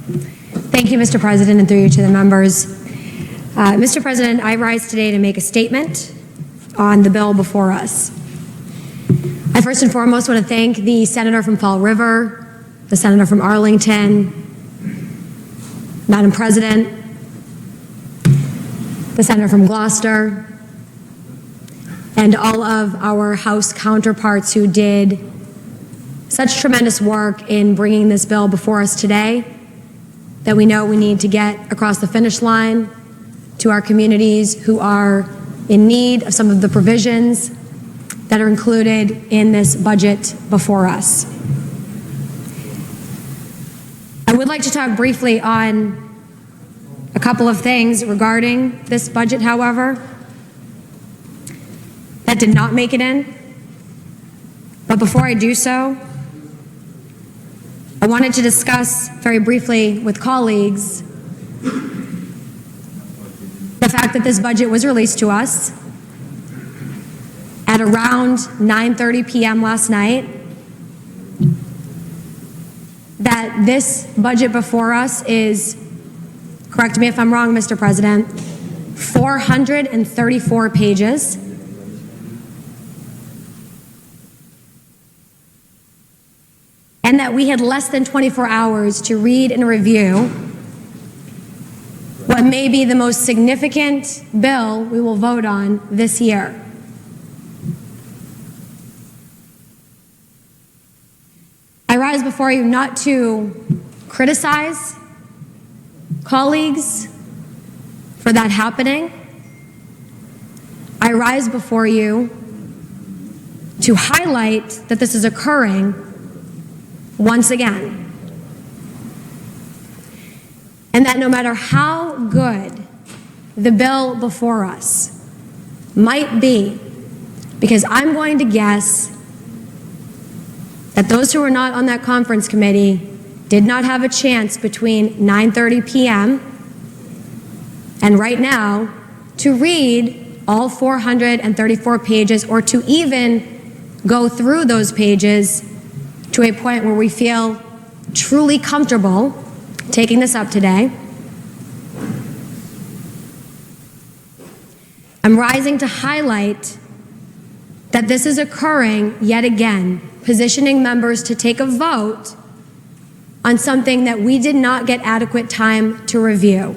Thank you, Mr. President, and through you to the members. Mr. President, I rise today to make a statement on the bill before us. I first and foremost want to thank the Senator from Fall River, the Senator from Arlington, Madam President, the Senator from Gloucester, and all of our House counterparts who did such tremendous work in bringing this bill before us today that we know we need to get across the finish line to our communities who are in need of some of the provisions that are included in this budget before us. I would like to talk briefly on a couple of things regarding this budget, however, that did not make it in. But before I do so, I wanted to discuss very briefly with colleagues the fact that this budget was released to us at around 9:30 p.m. last night, that this budget before us is, correct me if I'm wrong, Mr. President, 434 pages. And that we had less than 24 hours to read and review what may be the most significant bill we will vote on this year. I rise before you not to criticize colleagues for that happening. I rise before you to highlight that this is occurring once again. And that no matter how good the bill before us might be, because I'm going to guess that those who were not on that conference committee did not have a chance between 9:30 p.m. and right now to read all 434 pages or to even go through those pages to a point where we feel truly comfortable taking this up today. I'm rising to highlight that this is occurring yet again, positioning members to take a vote on something that we did not get adequate time to review.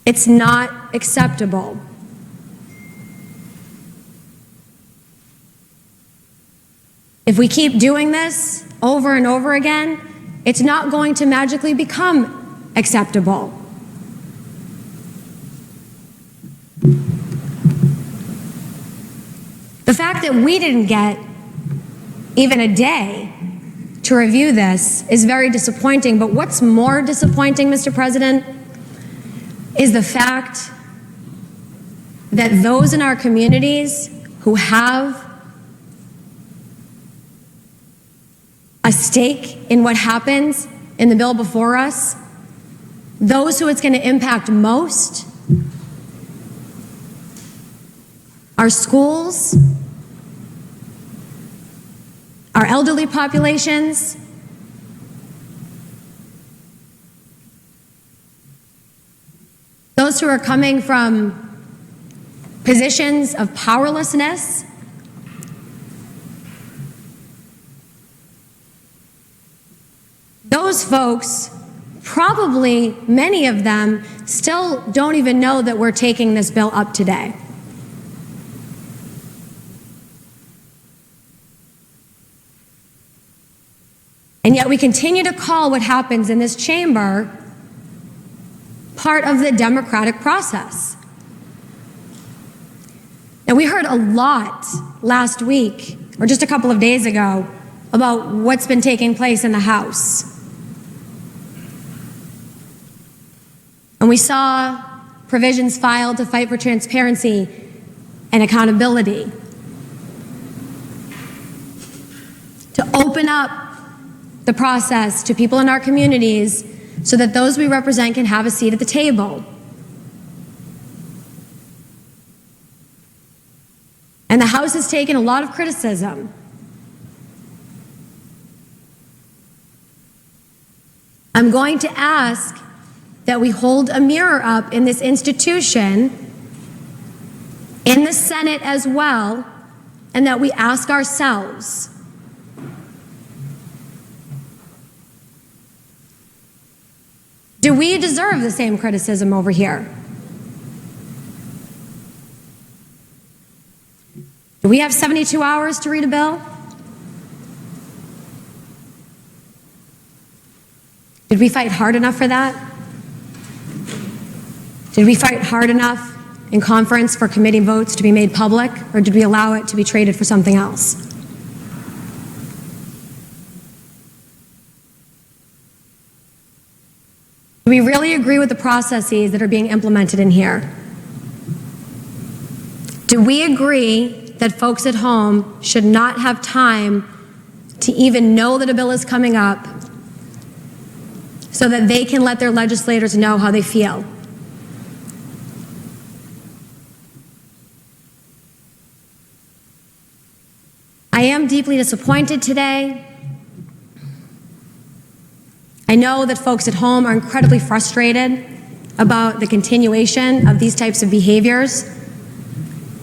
It's not acceptable. If we keep doing this over and over again, it's not going to magically become acceptable. The fact that we didn't get even a day to review this is very disappointing, but what's more disappointing, Mr. President, is the fact that those in our communities who have a stake in what happens in the bill before us, those who it's going to impact most, our schools, our elderly populations, those who are coming from positions of powerlessness, those folks, probably many of them, still don't even know that we're taking this bill up today. And yet we continue to call what happens in this chamber part of the democratic process. Now, we heard a lot last week, or just a couple of days ago, about what's been taking place in the House. And we saw provisions filed to fight for transparency and accountability, to open up the process to people in our communities so that those we represent can have a seat at the table. And the House has taken a lot of criticism I'm going to ask that we hold a mirror up in this institution, in the Senate as well, and that we ask ourselves, do we deserve the same criticism over here? Do we have 72 hours to read a bill? Did we fight hard enough for that? Did we fight hard enough in conference for committee votes to be made public, or did we allow it to be traded for something else? Do we really agree with the processes that are being implemented in here? Do we agree that folks at home should not have time to even know that a bill is coming up so that they can let their legislators know how they feel? I am deeply disappointed today. I know that folks at home are incredibly frustrated about the continuation of these types of behaviors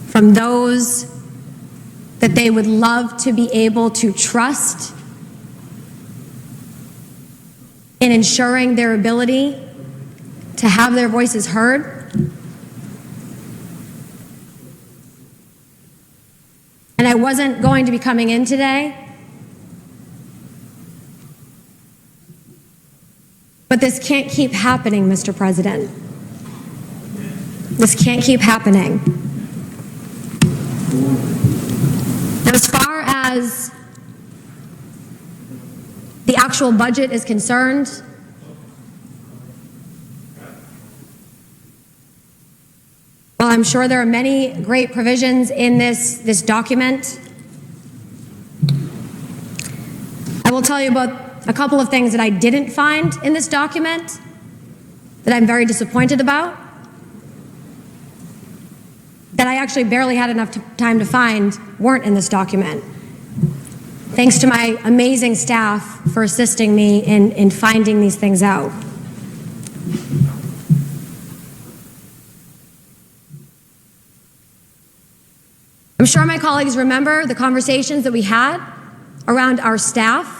from those that they would love to be able to trust in ensuring their ability to have their voices heard. And I wasn't going to be coming in today, but this can't keep happening, Mr. President. This can't keep happening. Now, as far as the actual budget is concerned, while I'm sure there are many great provisions in this document, I will tell you about a couple of things that I didn't find in this document that I'm very disappointed about, that I actually barely had enough time to find weren't in this document. Thanks to my amazing staff for assisting me in finding these things out. I'm sure my colleagues remember the conversations that we had around our staff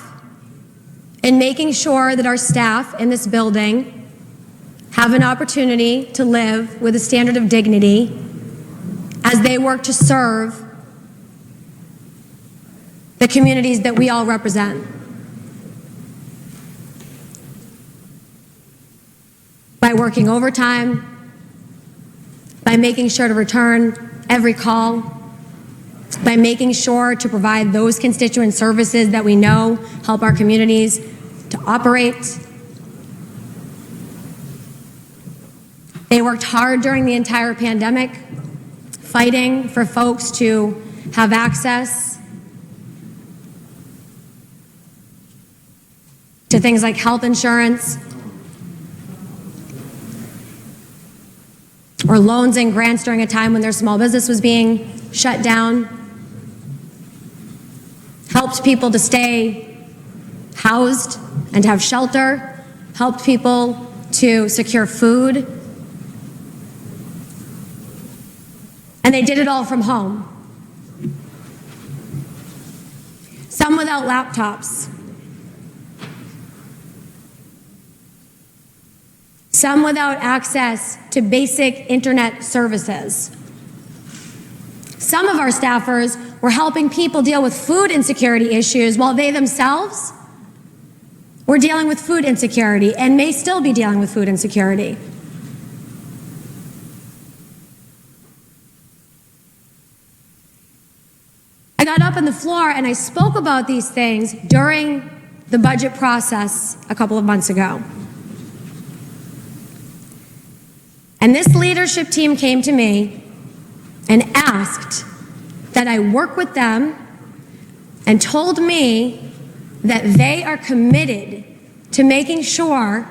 and making sure that our staff in this building have an opportunity to live with a standard of dignity as they work to serve the communities that we all represent. By working overtime, by making sure to return every call, by making sure to provide those constituent services that we know help our communities to operate. They worked hard during the entire pandemic, fighting for folks to have access to things like health insurance or loans and grants during a time when their small business was being shut down. Helped people to stay housed and to have shelter, helped people to secure food. And they did it all from home. Some without laptops. Some without access to basic internet services. Some of our staffers were helping people deal with food insecurity issues while they themselves were dealing with food insecurity and may still be dealing with food insecurity. I got up on the floor and I spoke about these things during the budget process a couple of months ago. And this leadership team came to me and asked that I work with them, and told me that they are committed to making sure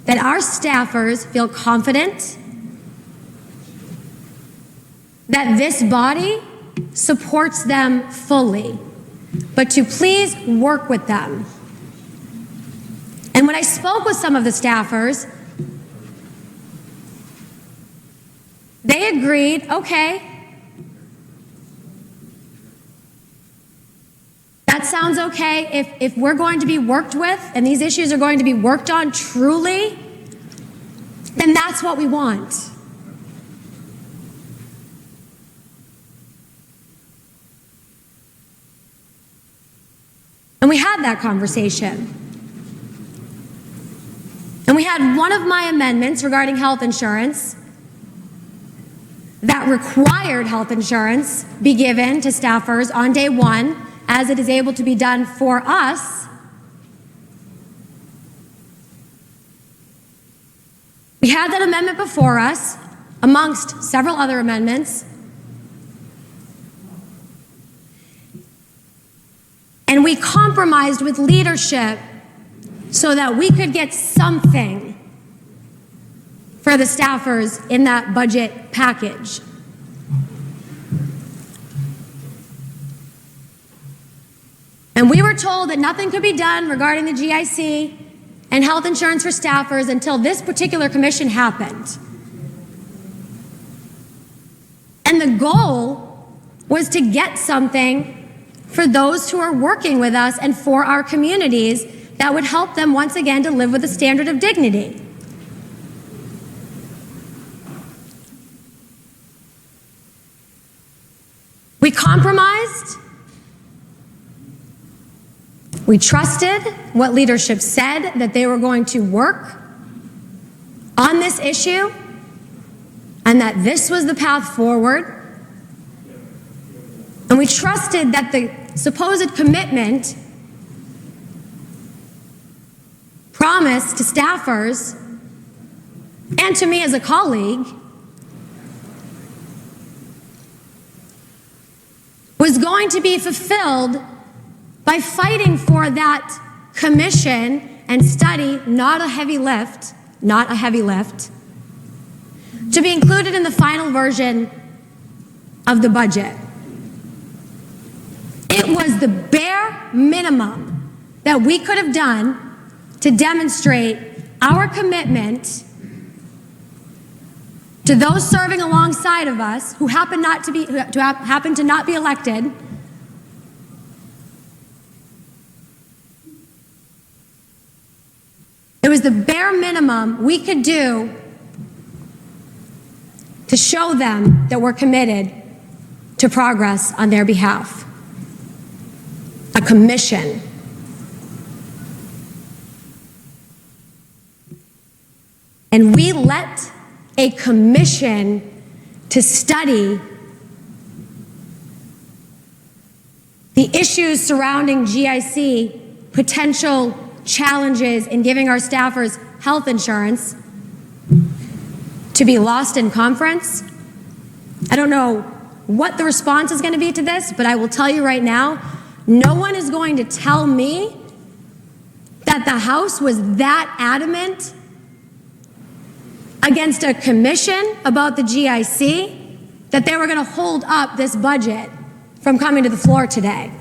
that our staffers feel confident that this body supports them fully, but to please work with them And when I spoke with some of the staffers, they agreed, okay, that sounds okay. If we're going to be worked with and these issues are going to be worked on truly, then that's what we want. And we had that conversation. And we had one of my amendments regarding health insurance that required health insurance be given to staffers on day one, as it is able to be done for us. We had that amendment before us, amongst several other amendments. And we compromised with leadership so that we could get something for the staffers in that budget package. And we were told that nothing could be done regarding the GIC and health insurance for staffers until this particular commission happened. And the goal was to get something for those who are working with us and for our communities that would help them once again to live with a standard of dignity. We compromised. We trusted what leadership said, that they were going to work on this issue and that this was the path forward. And we trusted that the supposed commitment promised to staffers and to me as a colleague was going to be fulfilled by fighting for that commission and study, not a heavy lift, to be included in the final version of the budget. It was the bare minimum that we could have done to demonstrate our commitment to those serving alongside of us who happen to not be elected. It was the bare minimum we could do to show them that we're committed to progress on their behalf. A commission. And we let a commission to study the issues surrounding GIC, potential challenges in giving our staffers health insurance, to be lost in conference. I don't know what the response is going to be to this, but I will tell you right now, no one is going to tell me that the House was that adamant against a commission about the GIC that they were going to hold up this budget from coming to the floor today.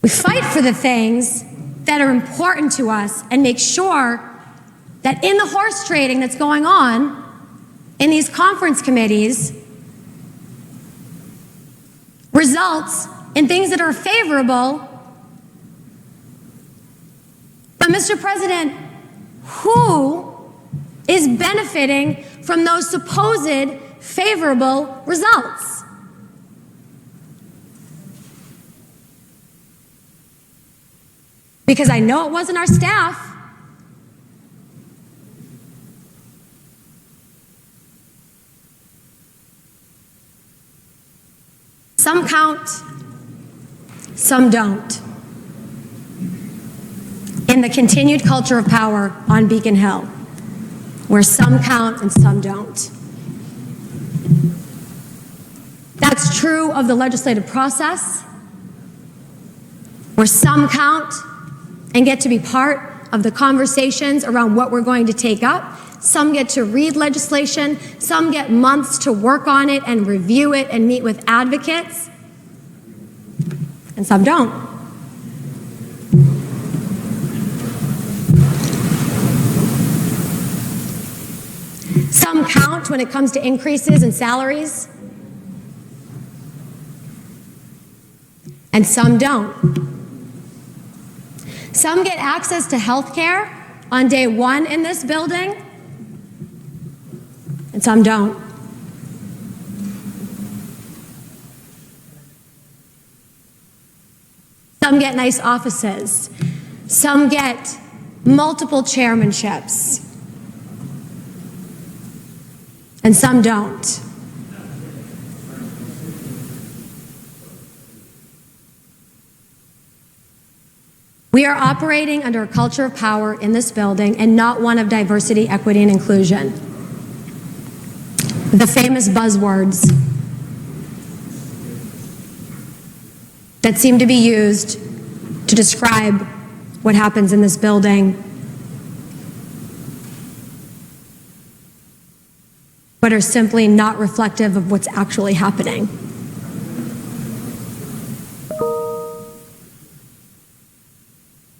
We fight for the things that are important to us and make sure that in the horse trading that's going on in these conference committees results in things that are favorable. But Mr. President, who is benefiting from those supposed favorable results? Because I know it wasn't our staff. Some count, some don't. In the continued culture of power on Beacon Hill, where some count and some don't. That's true of the legislative process, where some count and get to be part of the conversations around what we're going to take up. Some get to read legislation, some get months to work on it and review it and meet with advocates. and some don't. Some count when it comes to increases in salaries, and some don't. Some get access to health care on day one in this building, and some don't. Some get nice offices. Some get multiple chairmanships, and some don't. We are operating under a culture of power in this building and not one of diversity, equity, and inclusion. The famous buzzwords that seem to be used to describe what happens in this building, but are simply not reflective of what's actually happening.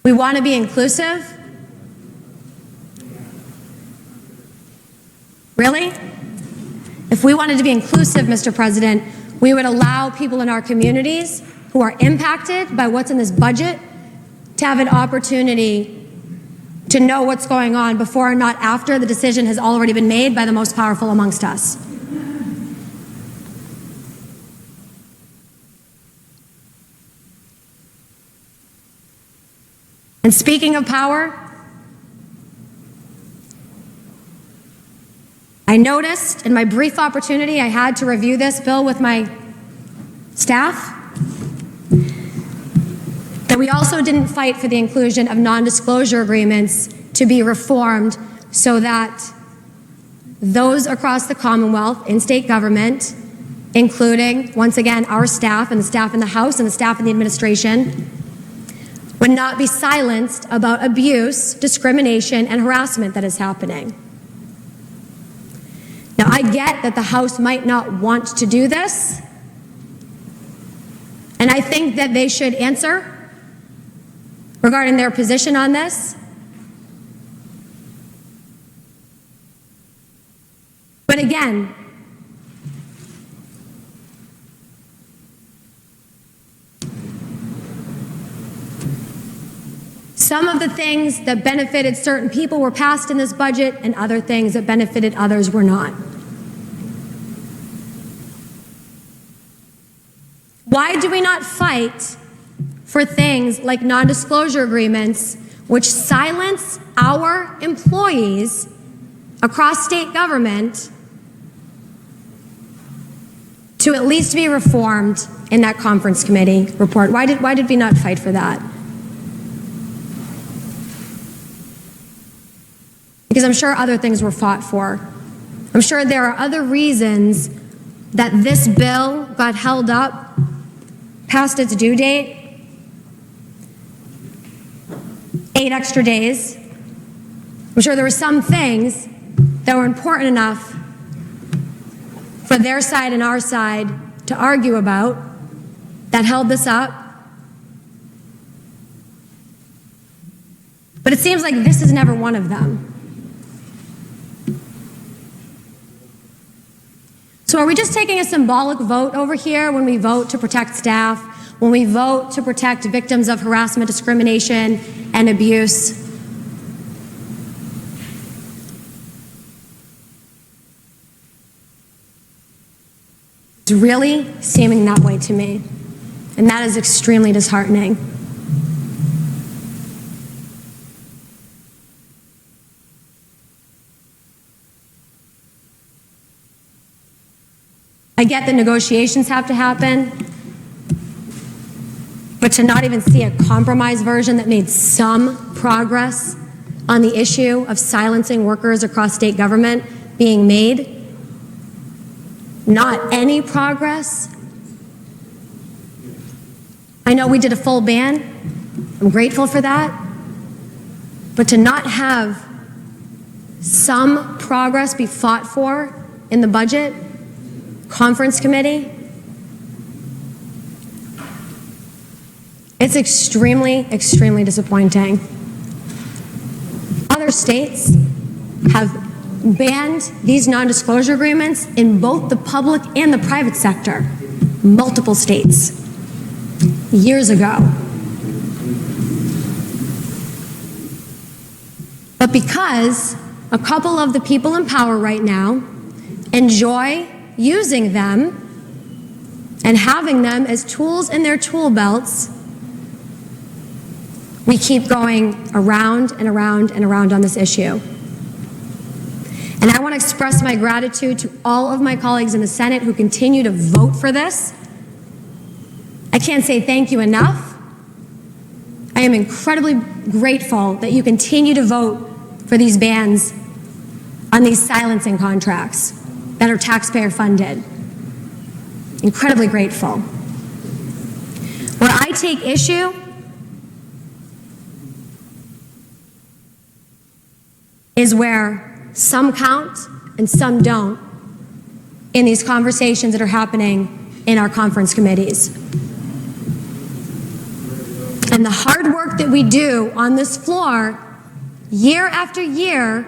We want to be inclusive? Really? If we wanted to be inclusive, Mr. President, we would allow people in our communities who are impacted by what's in this budget to have an opportunity to know what's going on before and not after the decision has already been made by the most powerful amongst us. And speaking of power, I noticed in my brief opportunity I had to review this bill with my staff that we also didn't fight for the inclusion of non-disclosure agreements to be reformed so that those across the Commonwealth in state government, including, once again, our staff and the staff in the House and the staff in the administration, would not be silenced about abuse, discrimination, and harassment that is happening. Now, I get that the House might not want to do this, and I think that they should answer regarding their position on this. But again, some of the things that benefited certain people were passed in this budget, and other things that benefited others were not. Why do we not fight for things like non-disclosure agreements, which silence our employees across state government, to at least be reformed in that conference committee report? Why did we not fight for that? Because I'm sure other things were fought for. I'm sure there are other reasons that this bill got held up past its due date, 8 extra days. I'm sure there were some things that were important enough for their side and our side to argue about that held this up. But it seems like this is never one of them. So are we just taking a symbolic vote over here when we vote to protect staff, when we vote to protect victims of harassment, discrimination, and abuse? It's really seeming that way to me, and that is extremely disheartening. I get that negotiations have to happen, but to not even see a compromise version that made some progress on the issue of silencing workers across state government being made, not any progress. I know we did a full ban. I'm grateful for that. But to not have some progress be fought for in the budget conference committee, It's extremely, extremely disappointing. Other states have banned these non-disclosure agreements in both the public and the private sector. Multiple states. Years ago. But because a couple of the people in power right now enjoy using them and having them as tools in their tool belts, we keep going around and around and around on this issue. And I want to express my gratitude to all of my colleagues in the Senate who continue to vote for this. I can't say thank you enough. I am incredibly grateful that you continue to vote for these bans on these silencing contracts that are taxpayer funded. Incredibly grateful. Where I take issue is where some count and some don't in these conversations that are happening in our conference committees. And the hard work that we do on this floor year after year,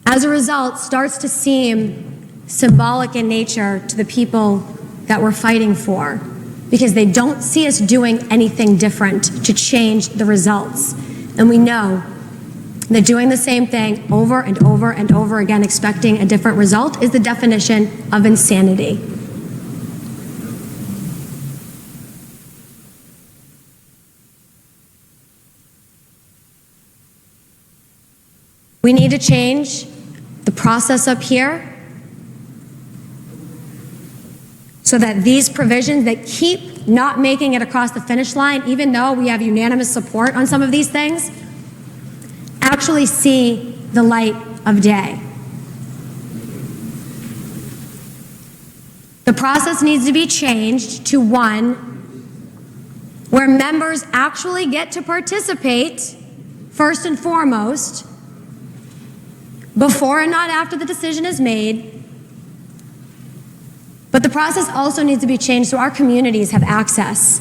as a result, starts to seem symbolic in nature to the people that we're fighting for, because they don't see us doing anything different to change the results. And we know that doing the same thing over and over and over again, expecting a different result, is the definition of insanity. We need to change the process up here so that these provisions that keep not making it across the finish line, even though we have unanimous support on some of these things, actually see the light of day. The process needs to be changed to one where members actually get to participate, first and foremost, before and not after the decision is made. But the process also needs to be changed so our communities have access.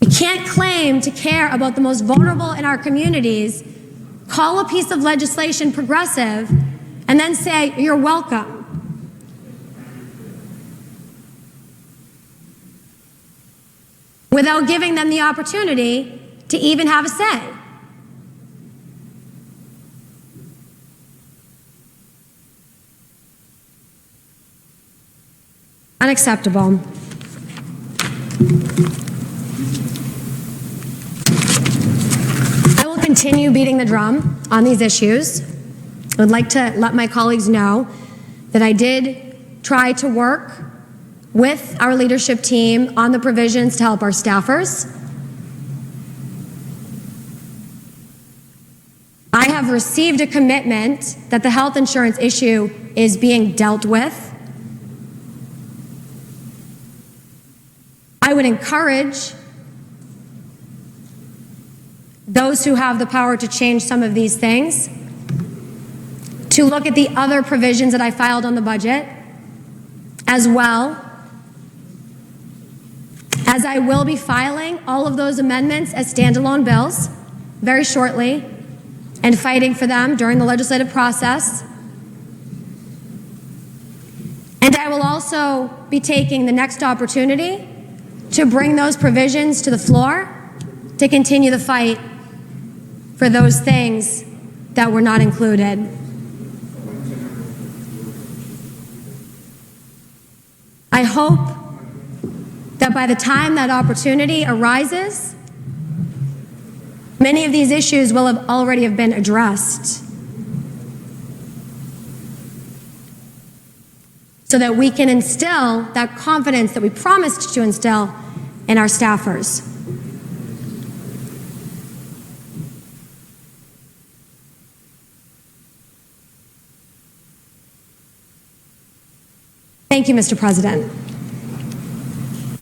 We can't claim to care about the most vulnerable in our communities, call a piece of legislation progressive, and then say, you're welcome. Without giving them the opportunity to even have a say. Unacceptable. I will continue beating the drum on these issues. I would like to let my colleagues know that I did try to work with our leadership team on the provisions to help our staffers. I have received a commitment that the health insurance issue is being dealt with. I would encourage those who have the power to change some of these things to look at the other provisions that I filed on the budget, as well as I will be filing all of those amendments as standalone bills very shortly and fighting for them during the legislative process. And I will also be taking the next opportunity to bring those provisions to the floor to continue the fight for those things that were not included. I hope that by the time that opportunity arises, many of these issues will have already have been addressed, so that we can instill that confidence that we promised to instill in our staffers. Thank you, Mr. President.